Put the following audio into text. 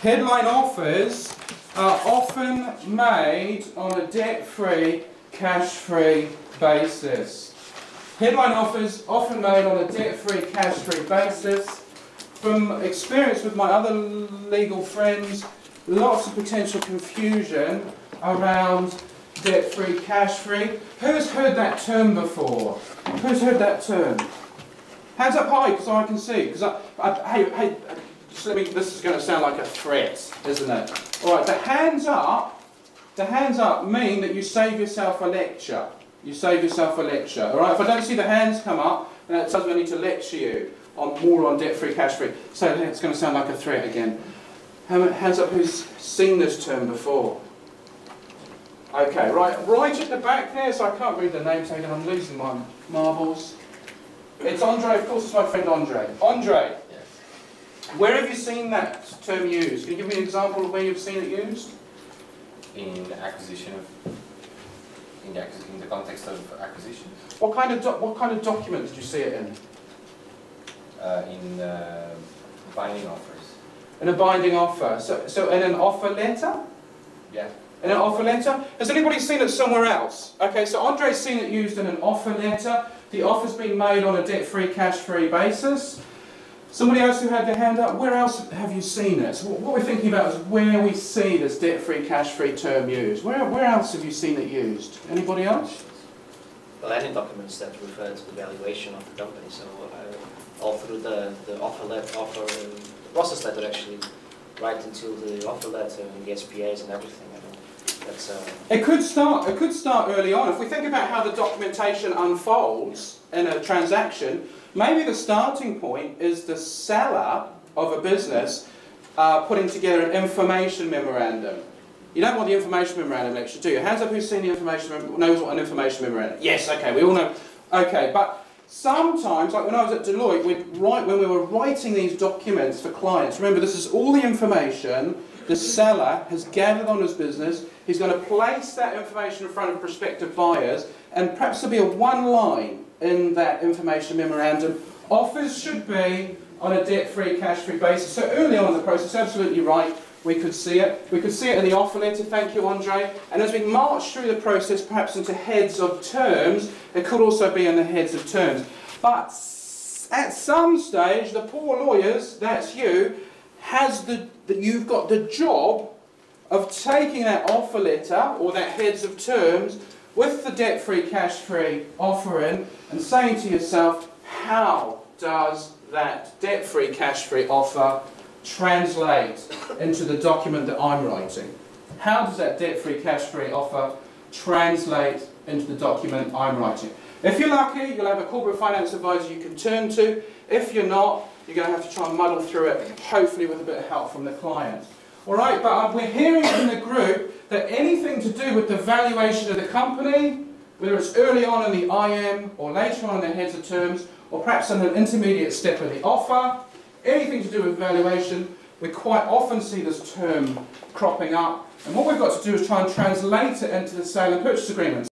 Headline offers are often made on a debt-free, cash-free basis. Headline offers often made on a debt-free, cash-free basis. From experience with my other legal friends, lots of potential confusion around debt-free, cash-free. Who's heard that term before? Who's heard that term? Hands up high, because I can see. Because hey, just let me. This is going to sound like a threat, isn't it? All right. The hands up mean that you save yourself a lecture. You save yourself a lecture. All right. If I don't see the hands come up, then it tells me I need to lecture you on more on debt-free, cash-free. So it's going to sound like a threat again. Hands up who's seen this term before. Okay, right at the back there, so I can't read the name tag and I'm losing my marbles. It's Andre, of course it's my friend Andre. Andre, yes. Where have you seen that term used? Can you give me an example of where you've seen it used? In the context of acquisition. What kind of document did you see it in? In binding offers. In a binding offer. So in an offer letter? Yeah. In an offer letter? Has anybody seen it somewhere else? Okay, so Andre's seen it used in an offer letter. The offer's been made on a debt-free, cash-free basis. Somebody else who had their hand up, where else have you seen it? So what we're thinking about is where we see this debt-free, cash-free term used. Where else have you seen it used? Anybody else? Well, any documents that refer to the valuation of the company. So all through the process letter actually, right until the offer letter and the SPAs and everything. It could start early on. If we think about how the documentation unfolds in a transaction, maybe the starting point is the seller of a business putting together an information memorandum. You don't want the information memorandum lecture, do you? Hands up who's seen the knows what an information memorandum is. Yes, okay, we all know. Okay, but sometimes, like when I was at Deloitte, when we were writing these documents for clients, remember this is all the information the seller has gathered on his business. He's going to place that information in front of prospective buyers, and perhaps there'll be a one line in that information memorandum. Offers should be on a debt-free, cash-free basis. So early on in the process, absolutely right, we could see it. We could see it in the offer letter, thank you Andre. And as we march through the process, perhaps into heads of terms, it could also be in the heads of terms. But at some stage, the poor lawyers, that's you, you've got the job of taking that offer letter or that heads of terms with the debt-free, cash-free offer in and saying to yourself, how does that debt-free, cash-free offer translate into the document that I'm writing? How does that debt-free, cash-free offer translate into the document I'm writing? If you're lucky, you'll have a corporate finance advisor you can turn to. If you're not, you're going to have to try and muddle through it, hopefully with a bit of help from the client. All right, but we're hearing in the group that anything to do with the valuation of the company, whether it's early on in the IM or later on in the heads of terms, or perhaps in an intermediate step of the offer, anything to do with valuation, we quite often see this term cropping up. And what we've got to do is try and translate it into the sale and purchase agreements.